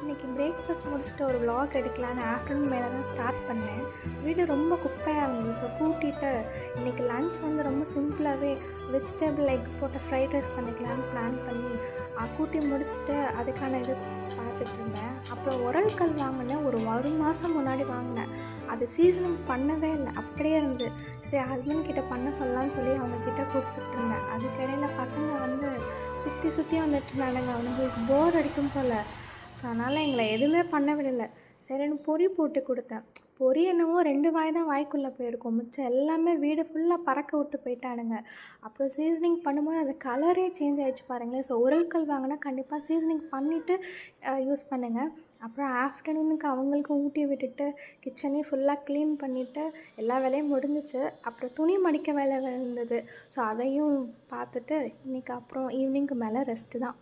இன்றைக்கி பிரேக்ஃபாஸ்ட் முடிச்சுட்டு ஒரு vlog எடுக்கலான்னு ஆஃப்டர்நூன் மேலே தான் ஸ்டார்ட் பண்ணேன். வீடு ரொம்ப குப்பையாக இருந்தது. ஸோ கூட்டிட்டு இன்றைக்கி லன்ச் வந்து ரொம்ப சிம்பிளாகவே வெஜிடபிள் எக் போட்ட ஃப்ரைட் ரைஸ் பண்ணிக்கலான்னு பிளான் பண்ணி கூட்டி முடிச்சுட்டு அதுக்கான இது பார்த்துட்டு இருந்தேன். அப்புறம் உரல்கல் வாங்கினேன். ஒரு மாதம் முன்னாடி வாங்கினேன். அது சீசனிங் பண்ணவே இல்லை, அப்படியே இருந்து. சரி ஹஸ்பண்ட் கிட்ட பண்ண சொல்லலான்னு சொல்லி அவங்கக்கிட்ட கொடுத்துட்ருந்தேன். அதுக்கிடையில் பசங்க வந்து சுற்றி சுற்றி வந்துட்டு இருந்தானுங்க. அவனுங்களுக்கு போர் அடிக்கும் போல். ஸோ அதனால் எங்களை எதுவுமே பண்ண விடலை. சரின்னு பொரி போட்டு கொடுத்தேன். பொரி என்னவோ 2 வாய் தான் வாய்க்குள்ளே போயிருக்கும். மிச்சம் எல்லாமே வீடு ஃபுல்லாக பறக்க விட்டு போயிட்டானுங்க. அப்புறம் சீசனிங் பண்ணும்போது அது கலரே சேஞ்ச் ஆகிடுச்சு பாருங்களேன். ஸோ உரல்கல் வாங்கினா கண்டிப்பாக சீசனிங் பண்ணிவிட்டு யூஸ் பண்ணுங்கள். அப்புறம் ஆஃப்டர்நூனுக்கு அவங்களுக்கும் ஊட்டி விட்டுட்டு கிச்சனையும் ஃபுல்லாக க்ளீன் பண்ணிவிட்டு எல்லா வேலையும் முடிஞ்சிச்சு. அப்புறம் துணி மடிக்க வேலை இருந்தது. ஸோ அதையும் பார்த்துட்டு இன்றைக்கி அப்புறம் ஈவினிங்க்கு மேலே ரெஸ்ட்டு தான்.